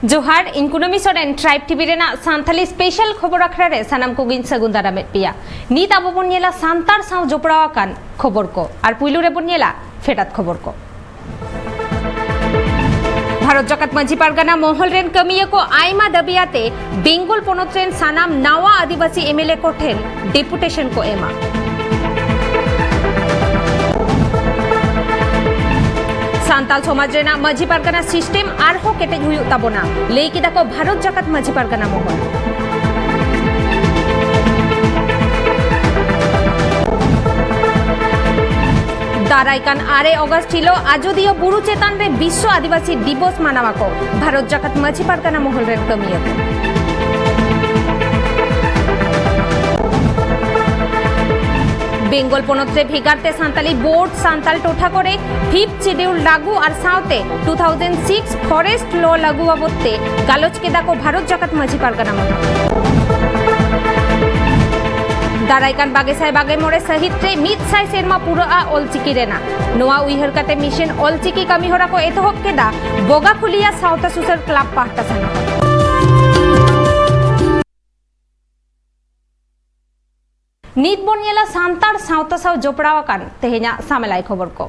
जोहार इन Kunmi Soren tribe TV रेना सांथाली स्पेशल खबर आखड़ा रे सानाम को गिन सगुन दाराम पिया नीत आबो बन नेला सांतार साव जोपड़ाव कान खबर को आर पुइलु रे बन नेला फेटात खबर को। भारत जाकात माझी पारगाना महल रेन कमिया को आयमा दबियाते बेंगल पोनोत रेन सानाम नावा आदिवासी एमएलए को ठेन डेपुटेशन को एमा सांताल समाज रेना माझी पारगाना सिस्टेम आरहो केटेज हुयु ताबोना लेई किदा को भारत जाकात माझी पारगाना महल दारायकान 8 अगस्त हिलो आजोदियो बुरु चेतान रे विश्व आदिवासी दिवस मानावा को भारत जाकात माझी पारगाना महल रेन कमिया को बेंगल पोनोत रे भेगारते सांताली बोर्ड सांताल टोठा करे 5th शेड्यूल लागू और सावते 2006 फॉरेस्ट लॉ लागू बाबते गालोच केदा को भारत जाकात माझी पारगाना दारायकान बागेसाय बागे मोड़े सहित रे मित साय सेरमा पुरा ओलचिकी रेना नोआ उइहर काते मिशन ओलचिकी कमी होरा को एतहब केदा बोगाखुलिया सावता सुसर क्लब पाहता सना नीत बनियला सांतार सावता साव जोपड़ाव कान तेहेना सामेलाई खबर को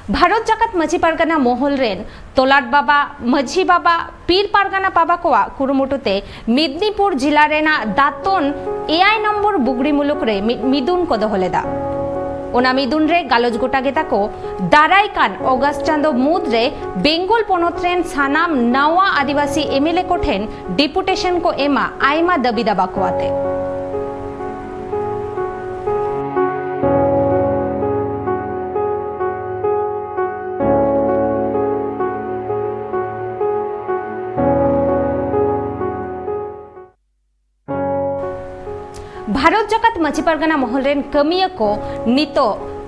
भारत जाकात माझी पारगाना महल रेन तोलाट बाबा माझी बाबा पीर पारगाना बाबा कोआ कुरुमुटुते मेदिनीपुर जिला रेना दातन 8 नम्बर बुगड़ी मुलुक रे मिदुन को दोहलेदा ओना मिदुन रे गालोज गोटा गेता को दाराय कान अगस्त चांदो मुद रे बेंगल पोनोत रेन सानाम नावा आदिवासी एमएलए को ठेन डेपुटेशन को एमा आयमा दबी दाबा कोआते भारत जाकात माझी पारगाना महल रेन कमिया को नितो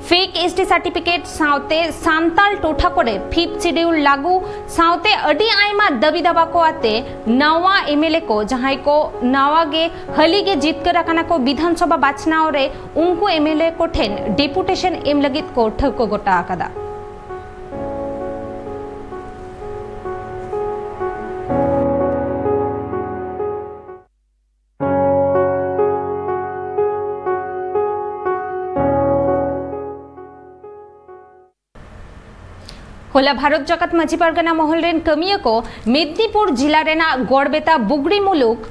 फेक एसटी सर्टिफिकेट सावते सांताल टोठा करे 5th शेड्यूल लागू सावते अडी आयमा दबी दबा को आते नवा एमएलए को जहां को नवा गे हली गे जीत कर रखना को विधानसभा बाचनाव रे उनको एमएलए को ठेन डेपुटेशन एम लगित को ठक को गोटा आकादा होला भारत जाकात माझी पारगाना महल रेन कमिया को मेदिनीपुर जिला रेना गड़बेता बुगड़ी मुलुक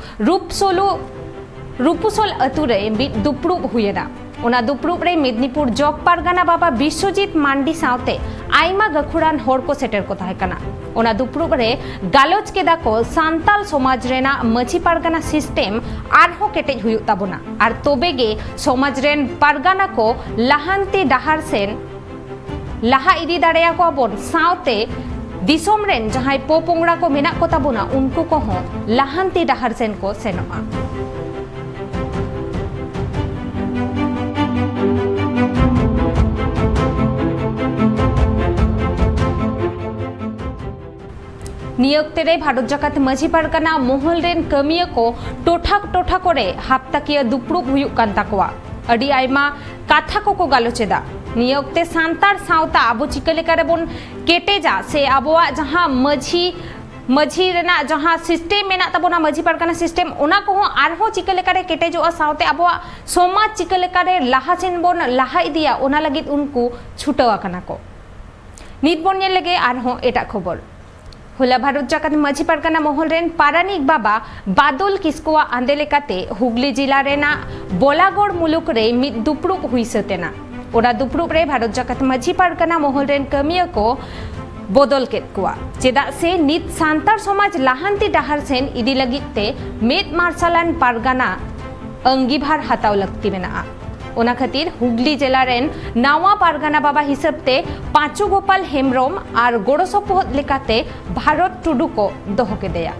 रूपुसोल अतुरे दुपड़ुब हुएना ओना दुपड़ुब रे मेदिनीपुर जग पारगाना बाबा विश्वजीत मांडी सावते आयमा गखुड़ान होर को सेटर को ताहेकाना ओना दुपड़ुब रे गालोच केदा को सांताल समाज रेना माझी पारगाना सिस्टेम आरहो केटेज हुयु ताबोना आर तोबेगे समाज रेन पारगाना को लाहांती डाहार सेन लाहा इदी दाड़ेया को बोन सावते दिसोम रेन जहां पोपोंगड़ा को मेना को ताबोना उनको को हो लाहांती डाहार सेन को सेनोआ नियोक्ते रे भारत जाकात माझी पारगाना महल रेन कमिया को टोठा करे हाप्ताकिया दुपड़ुब हुयु कान ताकोआ अडी आयमा काथा को गालोचेदा नियोक्ते सांतार सावता आबो चिकलेकारे बोन केटेजा से आबोआ जहां माझी रेना जहां सिस्टेम मेना तबोना माझी पारगाना सिस्टेम ओना को आरहो चिकलेकारे केटेजोआ सावते आबोआ समाज चिकलेकारे लाहा सेन बोन लाहा इदिया ओना लगित उनको छुटवा कना को नित बोन नेल लगे आरहो एटा खबर होला भारत जाकात माझी पारगाना महल रेन पारानिक बाबा बादल किस्कुआ आंदे लेकाते हुगली जिला रेना बोलागड़ मुलुक रे मिद दुपड़ुब हुई सतेना ओरा दुपड़ुब रे भारत जाकात माझी पारगाना महल रेन कमिया को बदल केत कुआ चेदा से नित सांतार समाज लाहांती डाहार सेन इदी लगिते मेद मार्शलान पारगाना अंगीभार हाताव लगती मेना ओना खातिर हुगली जिला रेन नावा पारगाना बाबा हिसाबते पांचू गोपाल हेमब्रम और गोड़सपोहद लेकाते भारत टुडू को दोह के देया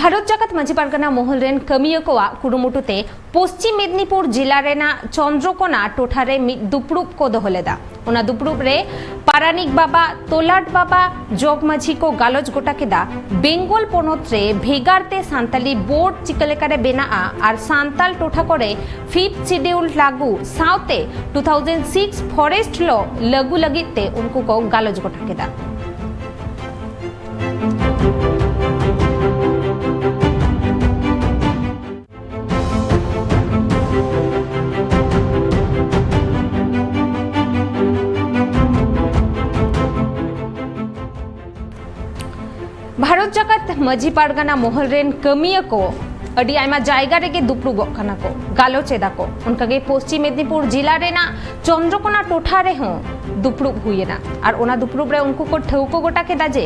भारत जाकात माझी पारगाना महल रेन कमिया कोआ कुरुमुटुते पश्चिम मेदिनीपुर जिला रेना चंद्रकोना टोठारे दुपड़ुब को दोहलेदा ओना दुपड़ुब रे पारानिक बाबा तोलाट बाबा जोग माझी को गालोज गोटा केदा बेंगल पनत रे भेगारते सान्ताली बोर्ड चिकलेकारे बेनाआ आर सान्ताल टोठा करे 5th शेड्यूल लागू साउते 2006 फॉरेस्ट लॉ लागू लगिते उनको को गालोज गोटा केदा भारत जाकात माझी पारगाना महल रेन कमिया को अडी आयमा जायगा रेगे दुपड़ुबोग खाना को गालोचेदा को उनकागे पश्चिम मेदिनीपुर जिला रेना चंद्रकोना टोठा रे हों दुपड़ुब हुएना और ओना दुपड़ुब रे उनको को ठौको गोटा केदा जे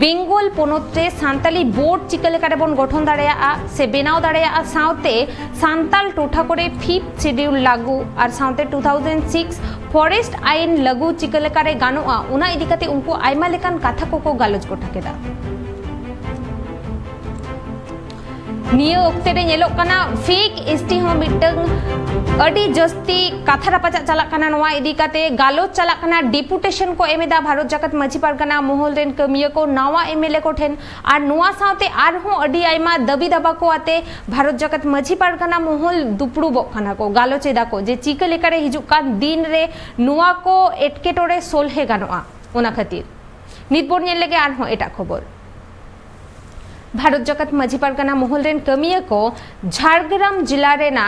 बेंगल पनत रे सान्ताली बोर्ड चिकलेकारे बन गठन दाड़ेया से बेनाव दाड़ेया साउते सान्ताल टोठा करे 5th शेड्यूल लागू और साउते 2006 फॉरेस्ट आईन लागू चिकलेकारे गानोआ ओना इदिकाते उनको आयमा लेकान कथा को गालोच गोटा केदा नियो ओक्ते रे नेलोक कना फेक एसटी हो मिटंग अडी जस्ती कथा रापाचा चला कना नवा इदिकाते गालोच चला कना डिपुटेशन को एमेदा भारत जाकात माझी पारगाना महल रेन कमिया को नवा एमएलए को ठेन आर नवा साउते आर हो अडी आयमा दबी दबा को आते भारत जाकात माझी पारगाना महल दुपड़ुबोग खाना को गालोचेदा को जे चिका लेकारे हिजुक कान दिन रे नवा को एटकेटोरे सोलहे गानोआ ओना खातिर नितबोर नेल लेगे आर हो एटा खबर भारत जाकात माझी पारगाना महल रेन कमिया को झारग्राम जिला रेना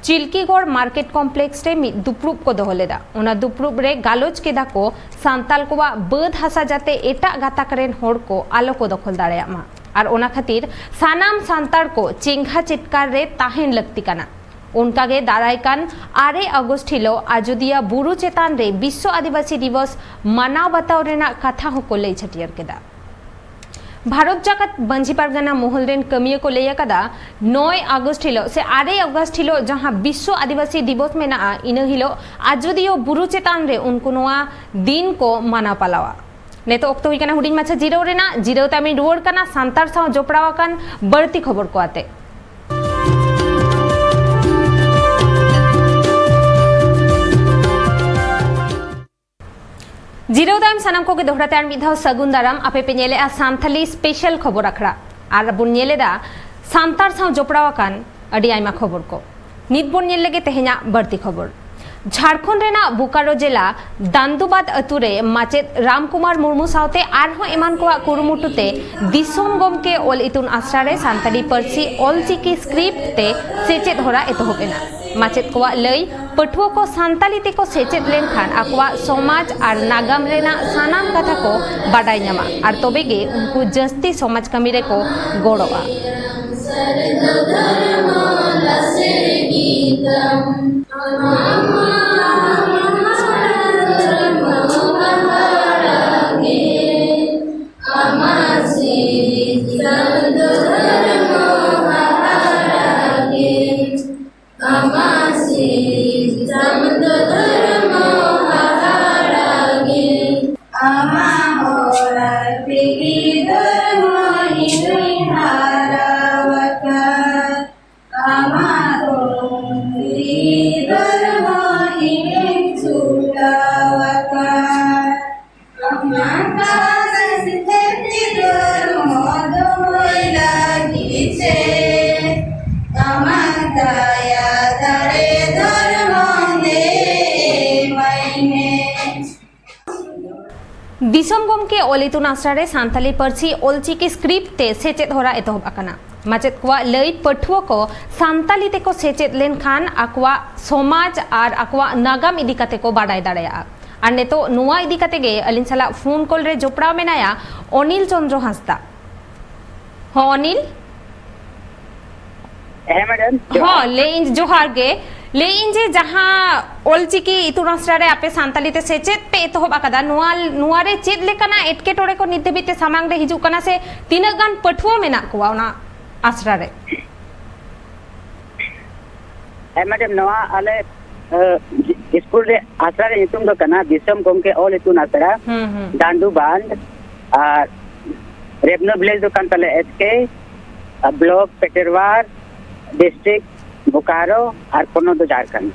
चिल्कीगढ़ मार्केट कॉम्प्लेक्स रे दुपड़ुब को दोहलेदा ओना दुपड़ुब रे गालोच केदा को सान्ताल कोवा बद हासा जाते एटा गाताक रेन होड़ को आलो को दखल दाड़ेया मा आर ओना खातिर सानाम सान्ताल को चेंघा चिटकार रे ताहेन लक्ति काना उनकागे दारायकान 8 अगस्त हिलो आजोदिया बुरु चेतान रे विश्व आदिवासी दिवस मानाव बाताव रेना कथा होको लई छटियर केदा भारत जाकात माझी पारगाना महल रेन कमिया को लैया कदा 9 अगस्त हिलो से 8 अगस्त हिलो जहां विश्व आदिवासी दिवस में ना इन हिलो आजोदियो बुरु चेतान रे उनको नोआ दिन को माना पालावा नेतो ओक्तो हुई कना हुडिंग माछा जिरो रेना जिरो तामी रुवाड़ कना सान्ताल साव जोपड़ावाकान बड़ती खबर को आते जीरो दाम सानाम को के दोहराते आर मिधाव सगुन दाराम आपे पे नेले आ सान्थाली स्पेशल खबर आखड़ा आर बुन नेलेदा सान्ताल साव जोपड़ावाकान अडी आयमा खबर को नित बुन नेल लेगे तेहेना बड़ती खबर झारखंड रेना बोकारो जिला दांदुबाद अतुरे माचेद रामकुमार मुर्मू सावते आरहो एमान को कुरुमुटुते दिसोम गमके ओल इतुन आश्रा रे सान्ताली पारसी ओलचिकी स्क्रिप्ट ते सेचेद होरा एतोहबेना माचेद को लई पठुआ को सान्ताली ते को सेचेद लेनखान आकवा समाज आर नागाम रेना सानाम कथा को बाडाय ᱧᱟᱢᱟ आर तोबेगे उनको जस्ती समाज कमी रे को गोड़ोआ दिसोम गमके ओलितुन आश्रा रे सान्ताली पारसी ओलचिकी स्क्रिप्ट ते सेचेद होरा एतोहब आकाना माचेद को लई पठुआ को सान्ताली ते को सेचेद लेनखान आकवा समाज आर आकवा नागाम इदी काते को बाडाय दाड़ेया आर नेतो नुवा इदी काते गे अलिन साला फोन कॉल रे जोपड़ा मेनाया अनिल चंद्र हांसदा हो अनिल है मैडम हो लेइन जोहार गे लेइन जे जहां ओलचिकी इतुन आश्रा रे आपे सान्ताली ते सेचेद पे एतोहब आकादा नुवा रे चेद लेकाना एटकेटोरे को नित धबिते सामांग रे हिजु कना से तीना गान पठुआ मेना कोवा ओना आश्रा रे है मैडम नवा आले स्कूल रे आश्रा रे नितुम दो कना दिसम गमके ओल इतुन आश्रा दांडू बांध और रेवन्यू विलेज दो कान तले SK block Petarwar district Bokaro और पोनो दो झारखंड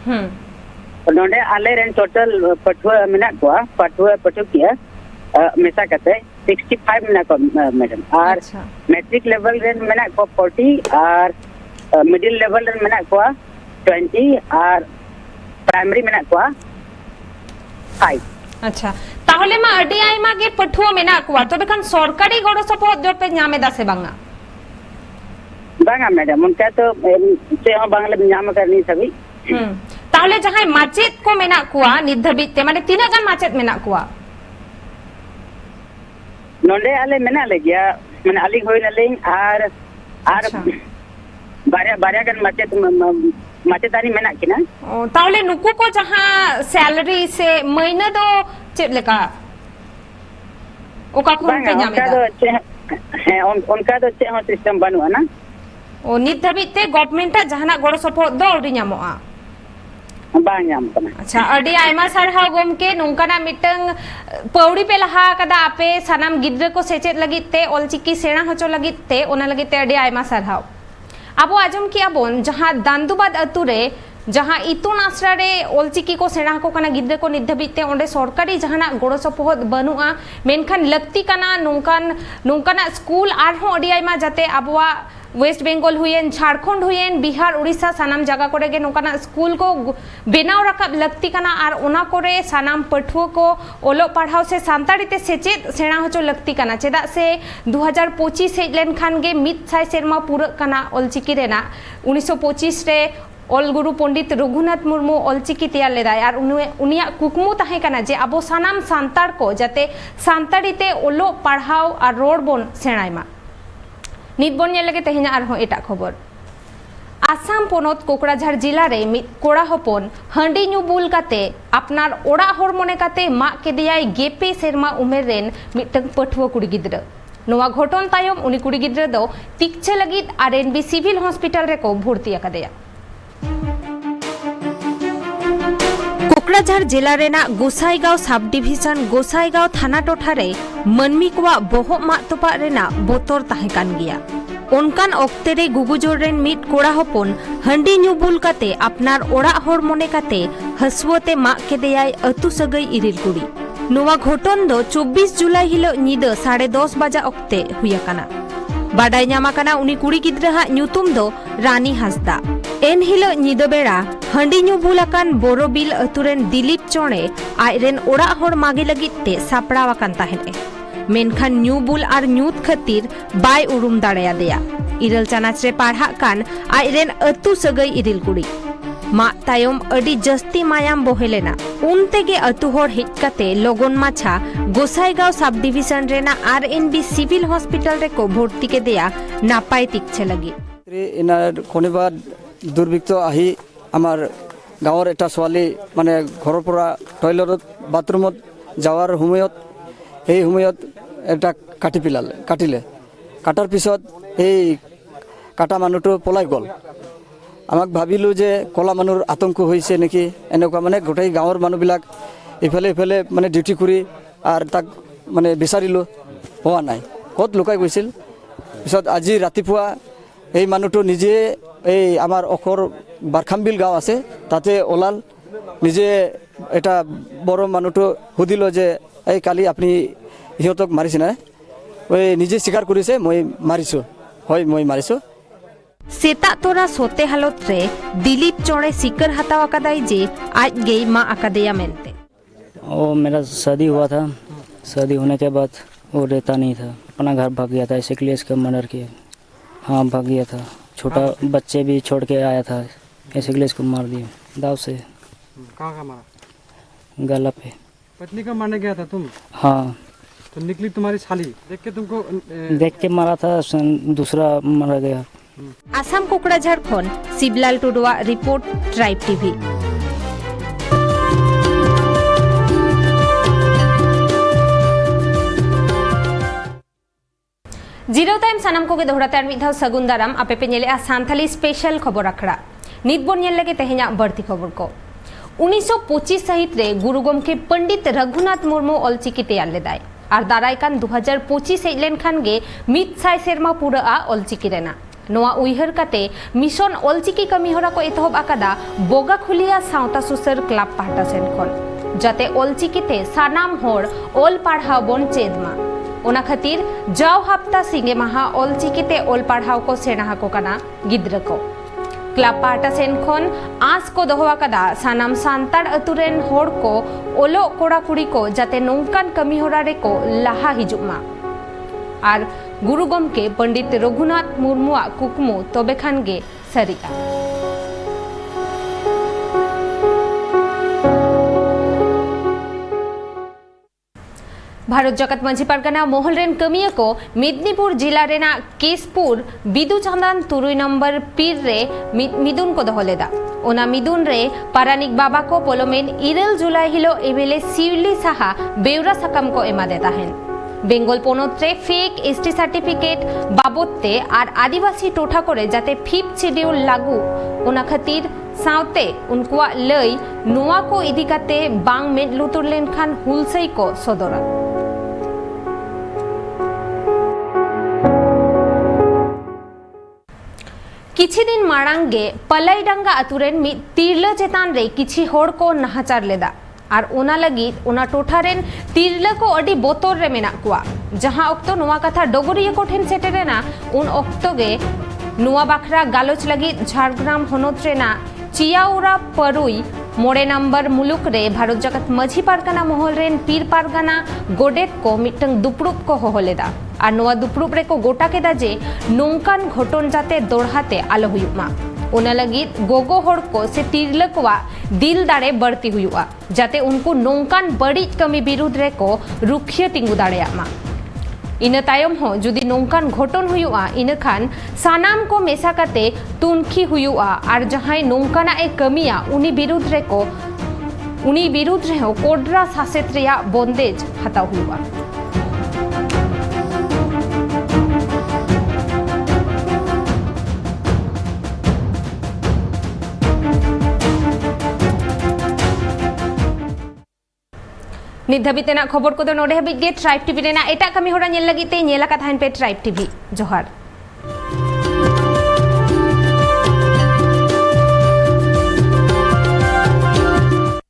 नोडे आले रेन टोटल पठुआ मेना को पठुआ पठुकिया मेसा कते 65 मेना को मैडम और मैट्रिक लेवल रेन मेना को 40 और मिडिल लेवल रेन मेना को 20 और प्राइमरी मेना को 5 अच्छा ताहले मा अडी आइमा गे पठुआ मेना को तो बेखान सरकारी गड़ो सपोर्ट जो पे ᱧᱟᱢ ᱮᱫᱟ से बांगा बांगा मैडम उनका तो से हम बांग्ला में ᱧᱟᱢ करनी सभी ताहले जहां माचेत को मेना कुआ नित धाबित ते माने तीना गान माचेत मेना कुआ नोंडे आले मेना लेगिया माने आली होइना लें और बारिया गान माचेतानी मेना किना ताहले नुकु को जहां सैलरी से महीना दो चेत लेका ओका को पे ᱧᱟᱢ एदा है उनका तो चे हो सिस्टम बनुआ ना ओ नित धाबित ते गवर्नमेंट जहाना गड़ो सपोर्ट दो ओडी ᱧᱟᱢᱚᱜᱼᱟ बांग ᱧᱟᱢ ᱠᱟᱱᱟ अच्छा अडी आयमा सारहाव गोमके नोंकाना मिटंग पौड़ी पे लहा कदा आपे सानाम गिद्र को सेचेत लगित ते ओलचिकी सेना होचो लगित ते ओना लगित ते अडी आयमा सारहाव अब आजम किया बोन जहां दांदुबाद अतु रे जहां इतुन आश्रा रे ओलचिकी को सेना को कना गिद्र को निधबित ते ओंडे सरकारी जहाना गड़ो सपोहद बनुआ मेनखान लक्ति कना नोंकाना स्कूल आरहों अडी आयमा जाते अबवा वेस्ट बेंगल हुएन झारखंड हुएन बिहार उड़ीसा सानाम जगह करे गे नोकाना स्कूल को बेनाव रकाब लक्ति कना आर ओना करे सानाम पठुआ को ओलो पढ़ाव से सानताड़ी ते सेचेत सेना होचो लक्ति कना चेदा से 2025 हेज लेन खान गे मित साय सेरमा पूरा कना ओलचिकी रेना 1925 रे ऑल गुरु पंडित रघुनाथ मुर्मू ओलचिकी तैयार लेदाय और उनिया कुकमु ताहे कना जे अबो सानाम सानताड़ को जाते सानताड़ी ते ओलो पढ़ाव और रोड बोन सेणायमा नित बन लगे तेहना आरहों एटा खबर आसाम पोनत कोकराझार जिला रे मित कोड़ा हपन हंडी ᱧᱩ बुल काते अपनार ओड़ा हर मने काते मा केदियाय गेपे सेरमा उमेर रेन मिटंग पठुआ कुड़ी गिद्र नोवा घटन तायम उनी कुड़ी गिद्र दो तिक्छे लगित आरएनबी सिविल हॉस्पिटल रे को भर्ती अकादेया कोकराझार जिला रेना गोसाईगांव सब डिविजन गोसाईगांव थाना टोठा रे मनमी कोवा बोहब मा तोपा रेना बोतर ताहे कान गिया ओनकान ऑक्ते रे गुगुजोर रेन मिट कोड़ा हपन हंडी ᱧᱩ बुल काते अपनार ओड़ा हर मने काते हसुवते मा केदेयाय अतु सगई इरिल कुड़ी नोवा घटन दो 24 जुलाई हिलो निदा 10:30 बजा ऑक्ते हुयाकाना बाडाय ᱧᱟᱢᱟᱠᱟᱱᱟ उनी कुड़ी गिद्रा ᱧᱩᱛᱩᱢ दो रानी हांसदा एन हिलो निदा बेड़ा हंडी ᱧᱩ बुलाकान बोरोबिल अतुरेन दिलीप चोणे आयरेन ओड़ा हर मागे लगिते सापड़ावाकान ताहेने मेनखान ᱧᱩ बुल आर ᱧᱩत खातिर बाय उरुम दाड़ेयादेया इरल चानाच रे पाढ़ा कान आयरेन अतु सगई इरिल कुड़ी मा तायम अडी जस्ती मायाम बोहेलेना उनतेगे अतु होर हेज काते लोगन माछा गोसाईगांव सब डिविजन रेना आरएनबी सिविल हॉस्पिटल रे को भर्ती के देया नापाय तिक्छे लगी इनार कोनेबाद दुर्भिक्ष आही आमार गाँवर एटा स्वाली माने घৰৰ পৰা टयलेट बाथरूमत जावार সময়ত এটা কাটিলে কাটাৰ পিছত এই কাটা মানুহটো পলাই গ'ল আমাক ভাবিলো যে কলা মানুহৰ আতংক হৈছে নেকি এনেকুৱা মানে গোটেই গাঁৱৰ মানুহবিলাক ইফালে মানে ডিউটি কৰি আৰু তাক মানে বিচাৰিলো হোৱা নাই ক'ত লুকাই গৈছিল পিছত আজি ৰাতিপুৱা এই মানুহটো নিজে এই আমাৰ অখৰ বাৰখামবিল গাঁও আছে তাতে ওলাল নিজে এটা বড় মানুহটো সুধিলো যে এই কালি আপুনি ইহঁতক মাৰিছে না ওই নিজে স্বীকাৰ কৰিছে মই মাৰিছো হয় মই মাৰিছো सेता तोरा सोते हालत रे दिलीप चोणे सिकर हताव अकादाई जे आज गई मां अकादेया मेनते वो मेरा शादी हुआ था शादी होने के बाद वो रहता नहीं था अपना घर भाग गया था इसलिए इसका मर्डर किया हाँ भाग गया था छोटा बच्चे भी छोड़ के आया था इसलिए इसको मार दिया दाव से कहाँ मारा गला पे पत्नी का मारने गया था तुम हाँ तो निकली तुम्हारी साली देख के तुमको देख के मारा था दूसरा मारा गया आसाम कोकराझार खन शिवलाल टुडुआ report tribe TV zero time सानाम को दोहराते मिद धाव सगुन दाराम आपे पे नेले सांथाली स्पेशल खबर आखड़ा नित बोन नेल लगे तेहेना बढ़ती खबर को 1925 सहित रे गुरु गोमके पंडित रघुनाथ मुर्मू ओलचिकी तैयार लेदाय और दारायकान 2025 हेज लेन खान गे मित साय सेरमा पूरा ओलचिकी रेना नोआ उइहर काते मिशन ओलचिकी कमी हरा को एतहब आकादा बोगाखुलिया सावता सुसर क्लाब पाहटा सेन खन जाते ओलचिकीते सानाम होर ओल पढ़ाव बन चेदमा ओना खातिर जाव हफ्ता सिंगे माहा ओलचिकीते ओल पढ़ाव को सेना को काना गिद्रा को क्लाब पाहटा सेन खन आस को दोहो आकादा सानाम सान्ताड़ अतुरेन होर को ओलो कोड़ा कुड़ी को जाते नोंकान कमी हरा रे को लाहा हिजुमा और गुरु गमके पंडित रघुनाथ मुर्मुआ कुकमु तबे खान गे सरिया भारत जगत माझी पारगाना मोहल रेन कमिया को मेदिनीपुर जिला रेना केसपुर बिदु चांदान 3 नंबर पीर रे मिदुन को दहलेदा ओना मिदुन रे पारानिक बाबा को पोलोमेन 2 जुलाई हिलो एवेले सिवली साहा बेउरा सकम को एमा देता है बेंगल पोनत रे फेक एसटी सर्टिफिकेट बाबदते और आदिवासी टोठा करे जाते 5th शेड्यूल लागू ओना खातिर सावते उनकुआ लई नोआ को इदिकाते बांग मेद लुतुर लेनखान हुलसई को सदरा किछि दिन माड़ांगे पलाईडांगा अतुरेन मी तीरला चेतान रे किछि होड़ को नाहाचार लेदा और ओना लगी ओना टोठारेन तीरला को अडी बोतोर रे मेना कुआ जहां अक्तो नोआ कथा डोगरिया को ठेन सेटेरेना उन अक्तो गे नोआ बाखरा गालोच लगी झारग्राम होनोत रेना चियाउरा परुई 3 नंबर मुलुक रे भारत जगत माझी पारगाना मोहल रेन पीर पारगाना गोडेत को मिटंग दुपड़ुप को होलेदा और नोआ दुपड़ुप रे को गोटा केदा जे नोंकान घटन जाते दोड़हाते आलो हुयुमा ओना लगित गोगो होड़ को से तिरलकवा दिल दाड़े बढ़ती हुआ जाते उनको नोंकान बड़ी कमी विरुद्ध रे को रुखिया तिंगु दाड़ेयामा इना तायम हो जुदी नोंकान घटन हुआ इनखान सानाम को मेसा काते तुनखी हुआ और जहां नोंकाना ए कमिया उनी विरुद्ध रे हो कोडरा सासेत रेया बंदेज हता हुआ नित धाबितेना खबर को नोडे हाबित गे ट्राइब टीवी रेना एटा कमी होरा नेल लगी ते नेला का थाइन पे ट्राइब टीवी जोहार।